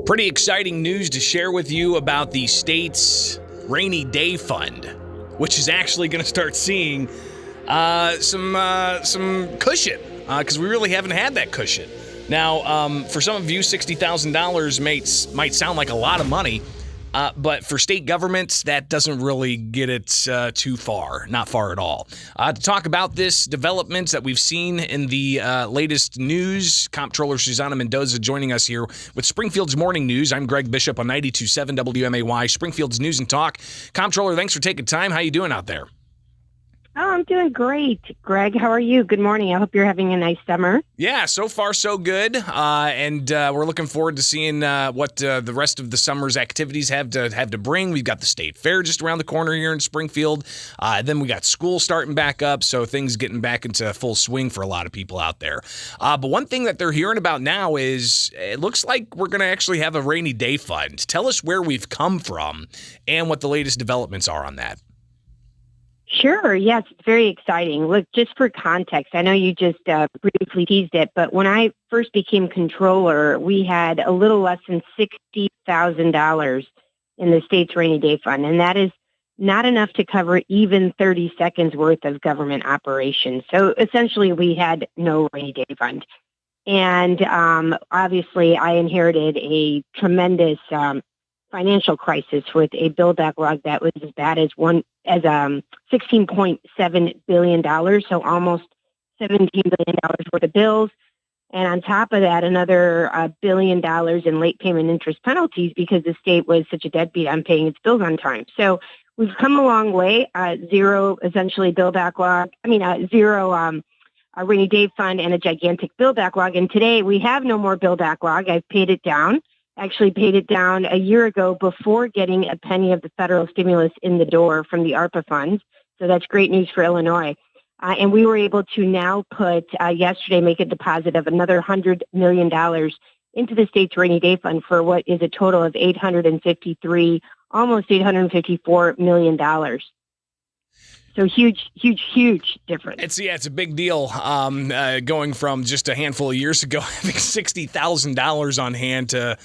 Pretty exciting news to share with you about the state's rainy day fund, which is actually going to start seeing some cushion because we really haven't had that cushion. Now, for some of you, $60,000 might sound like a lot of money, but for state governments, that doesn't really get it too far, not far at all. To talk about this developments that we've seen in the latest news, Comptroller Susana Mendoza joining us here with Springfield's Morning News. I'm Greg Bishop on 92.7 WMAY, Springfield's News and Talk. Comptroller, thanks for taking time. How you doing out there? Oh, I'm doing great. Greg, how are you? Good morning. I hope you're having a nice summer. Yeah, so far so good. And we're looking forward to seeing what the rest of the summer's activities have to bring. We've got the state fair just around the corner here in Springfield. Then we got school starting back up, so things getting back into full swing for a lot of people out there. But one thing that they're hearing about now is it looks like we're going to actually have a rainy day fund. Tell us where we've come from and what the latest developments are on that. Sure. Yes, it's very exciting. Look, just for context, I know you just briefly teased it, but when I first became controller, we had a little less than $60,000 in the state's rainy day fund, and that is not enough to cover even 30 seconds worth of government operations. So essentially, we had no rainy day fund. And obviously, I inherited a tremendous financial crisis with a bill backlog that was as bad as $16.7 billion, so almost $17 billion worth of bills. And on top of that, another $1 billion in late payment interest penalties because the state was such a deadbeat on paying its bills on time. So we've come a long way, zero essentially bill backlog, zero a rainy day fund and a gigantic bill backlog. And today we have no more bill backlog. I've paid it down. Actually paid it down a year ago before getting a penny of the federal stimulus in the door from the ARPA funds. So that's great news for Illinois. And we were able to now yesterday make a deposit of another $100 million into the state's rainy day fund for what is a total of almost $854 million. So huge difference. It's a big deal going from just a handful of years ago having $60,000 on hand to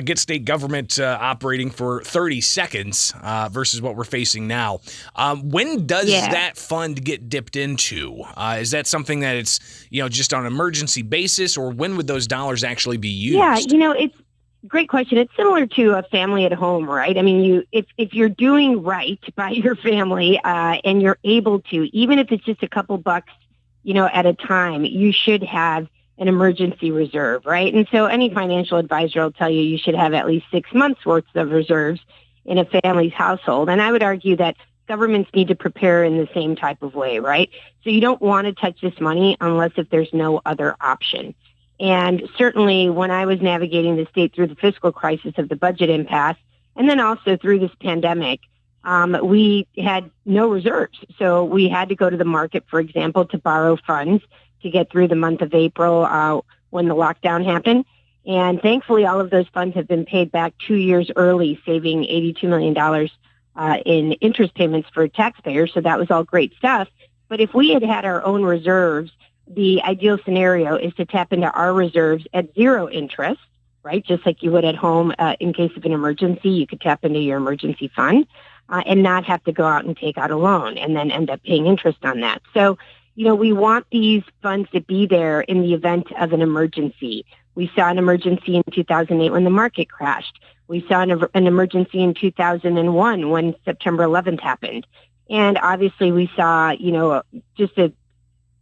get state government operating for 30 seconds versus what we're facing now. When does that fund get dipped into? Is that something that it's just on an emergency basis, or when would those dollars actually be used? Yeah, it's great question. It's similar to a family at home, right? I mean, if you're doing right by your family and you're able to, even if it's just a couple bucks, at a time, you should have an emergency reserve, right? And so any financial advisor will tell you should have at least 6 months worth of reserves in a family's household. And I would argue that governments need to prepare in the same type of way, right? So you don't want to touch this money unless if there's no other option. And certainly when I was navigating the state through the fiscal crisis of the budget impasse, and then also through this pandemic, we had no reserves. So we had to go to the market, for example, to borrow funds to get through the month of April when the lockdown happened. And thankfully, all of those funds have been paid back 2 years early, saving $82 million in interest payments for taxpayers. So that was all great stuff. But if we had had our own reserves, the ideal scenario is to tap into our reserves at zero interest, right? Just like you would at home in case of an emergency, you could tap into your emergency fund and not have to go out and take out a loan and then end up paying interest on that. So, we want these funds to be there in the event of an emergency. We saw an emergency in 2008 when the market crashed. We saw an emergency in 2001 when September 11th happened. And obviously we saw, just a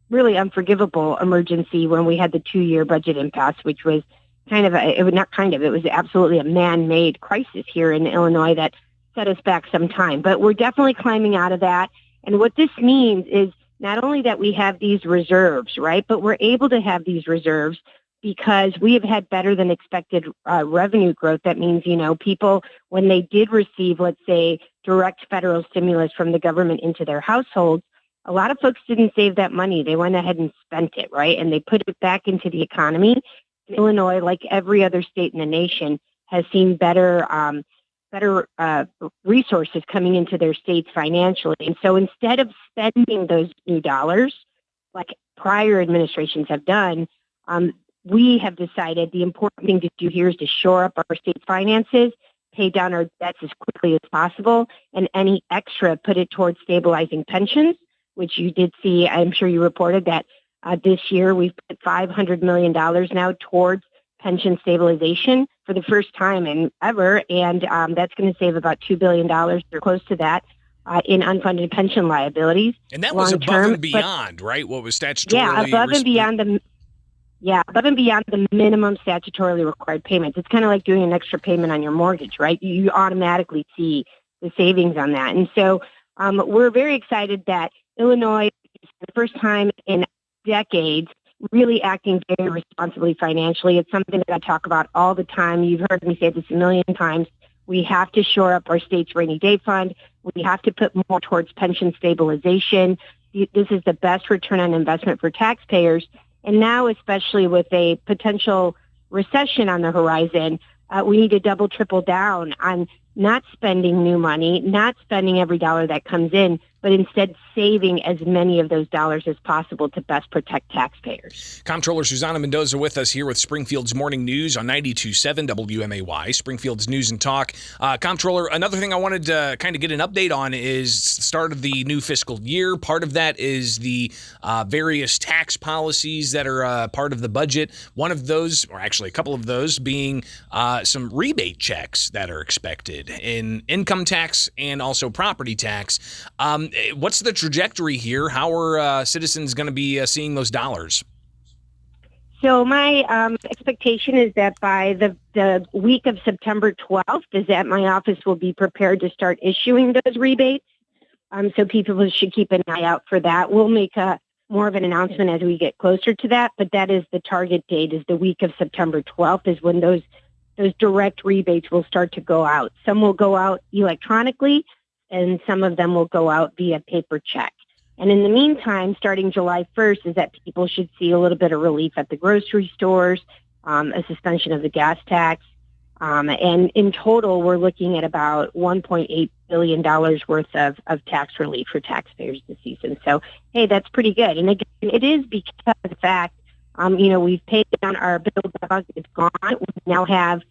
really unforgivable emergency when we had the 2-year budget impasse, which was it was absolutely a man-made crisis here in Illinois that set us back some time. But we're definitely climbing out of that. And what this means is not only that we have these reserves, right, but we're able to have these reserves because we have had better than expected revenue growth. That means, people, when they did receive, let's say, direct federal stimulus from the government into their households, a lot of folks didn't save that money. They went ahead and spent it, right? And they put it back into the economy. Illinois, like every other state in the nation, has seen better resources coming into their states financially. And so instead of spending those new dollars, like prior administrations have done, we have decided the important thing to do here is to shore up our state's finances, pay down our debts as quickly as possible, and any extra put it towards stabilizing pensions, which you did see. I'm sure you reported that this year we've put $500 million now towards pension stabilization for the first time in ever, and that's going to save about $2 billion or close to that in unfunded pension liabilities. And that was above and beyond, right? What was statutorily... Yeah, above and beyond the minimum statutorily required payments. It's kind of like doing an extra payment on your mortgage, right? You automatically see the savings on that. And so we're very excited that Illinois, for the first time in decades, really acting very responsibly financially. It's something that I talk about all the time. You've heard me say this a million times. We have to shore up our state's rainy day fund. We have to put more towards pension stabilization. This is the best return on investment for taxpayers. And now, especially with a potential recession on the horizon, we need to double, triple down on not spending new money, not spending every dollar that comes in, but instead saving as many of those dollars as possible to best protect taxpayers. Comptroller Susana Mendoza with us here with Springfield's Morning News on 92.7 WMAY, Springfield's News and Talk. Comptroller, another thing I wanted to kind of get an update on is the start of the new fiscal year. Part of that is the various tax policies that are part of the budget. One of those, or actually a couple of those, being some rebate checks that are expected in income tax and also property tax. What's the trajectory here? How are citizens going to be seeing those dollars? So my expectation is that by the week of September 12th is that my office will be prepared to start issuing those rebates. So people should keep an eye out for that. We'll make more of an announcement as we get closer to that, but that is the target date, is the week of September 12th is when those direct rebates will start to go out. Some will go out electronically, and some of them will go out via paper check. And in the meantime, starting July 1st, is that people should see a little bit of relief at the grocery stores, a suspension of the gas tax. And in total, we're looking at about $1.8 billion worth of tax relief for taxpayers this season. So, hey, that's pretty good. And again, it is because of the fact, we've paid down our bill backlog. It's gone.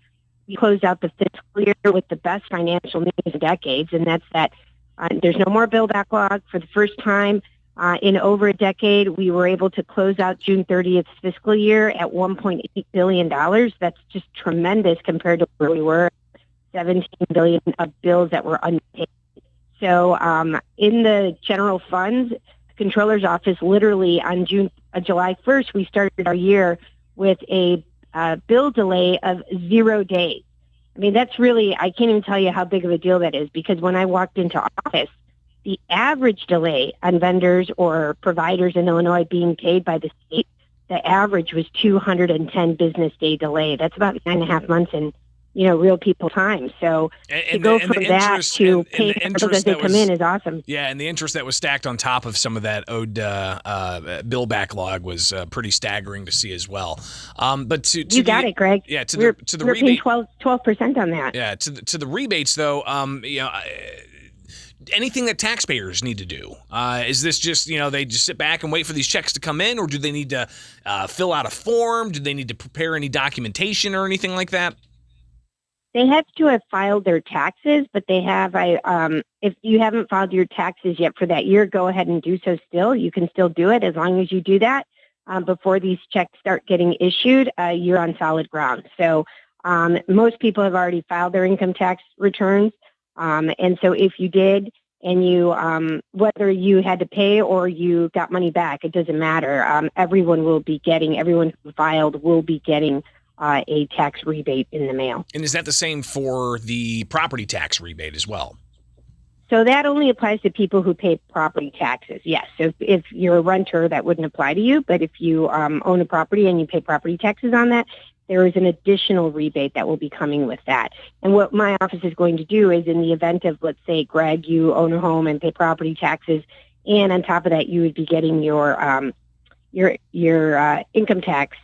We closed out the fiscal year with the best financial news in decades, and that's that there's no more bill backlog. For the first time in over a decade, we were able to close out June 30th fiscal year at $1.8 billion. That's just tremendous compared to where we were, $17 billion of bills that were unpaid. So in the general funds, the Comptroller's office, literally on July 1st, we started our year with a bill delay of 0 days. I mean, that's really, I can't even tell you how big of a deal that is, because when I walked into office, the average delay on vendors or providers in Illinois being paid by the state, the average was 210 business day delay. That's about 9.5 months in, real people time. So to go from that to pay for bills as they come in is awesome. Yeah, and the interest that was stacked on top of some of that owed bill backlog was pretty staggering to see as well. But you got it, Greg. Yeah, to the we're rebate, paying 12% on that. Yeah, to the rebates though. Anything that taxpayers need to do? Is this just, they just sit back and wait for these checks to come in, or do they need to fill out a form? Do they need to prepare any documentation or anything like that? They have to have filed their taxes, but they have, if you haven't filed your taxes yet for that year, go ahead and do so still. You can still do it as long as you do that before these checks start getting issued. You're on solid ground. So most people have already filed their income tax returns. And so if you did, and you, whether you had to pay or you got money back, it doesn't matter. Everyone who filed will be getting a tax rebate in the mail. And is that the same for the property tax rebate as well? So that only applies to people who pay property taxes, yes. So if you're a renter, that wouldn't apply to you. But if you own a property and you pay property taxes on that, there is an additional rebate that will be coming with that. And what my office is going to do is, in the event of, let's say, Greg, you own a home and pay property taxes, and on top of that, you would be getting your income tax,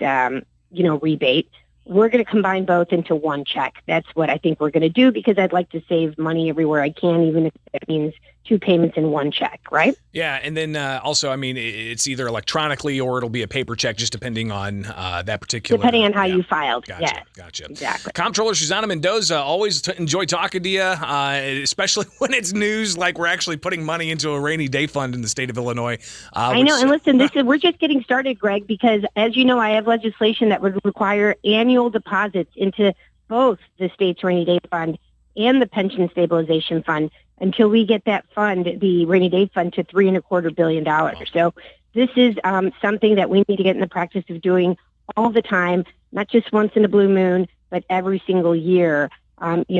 rebate. We're going to combine both into one check. That's what I think we're going to do, because I'd like to save money everywhere I can, even if it means two payments in one check, right? Yeah, and then also, I mean, it's either electronically or it'll be a paper check, just depending on that particular. Depending on how you filed. Gotcha, Yes, gotcha. exactly. Comptroller Susana Mendoza, always enjoy talking to you, especially when it's news like we're actually putting money into a rainy day fund in the state of Illinois. I know, and listen, we're just getting started, Greg, because as you know, I have legislation that would require annual deposits into both the state's rainy day fund and the pension stabilization fund until we get that fund, the rainy day fund, to $3.25 billion. So this is something that we need to get in the practice of doing all the time, not just once in a blue moon, but every single year.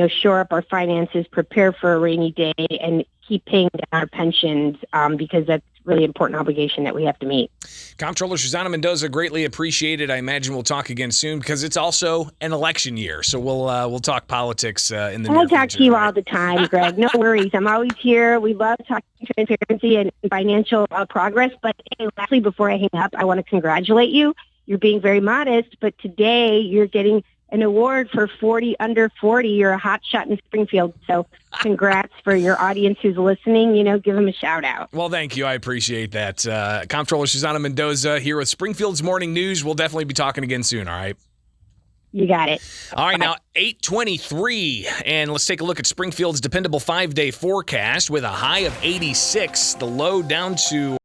Shore up our finances, prepare for a rainy day, and keep paying down our pensions because that's really important obligation that we have to meet. Comptroller Susana Mendoza, greatly appreciated. I imagine we'll talk again soon because it's also an election year, so we'll talk politics in the near future. I talk to you all the time, Greg. No worries. I'm always here. We love talking transparency and financial progress. But hey, lastly, before I hang up, I want to congratulate you. You're being very modest, but today you're getting an award for 40 under 40. You're a hot shot in Springfield. So congrats for your audience who's listening. Give them a shout out. Well, thank you. I appreciate that. Comptroller Susana Mendoza here with Springfield's Morning News. We'll definitely be talking again soon. All right. You got it. All right, now 8:23, and let's take a look at Springfield's dependable 5-day forecast with a high of 86, the low down to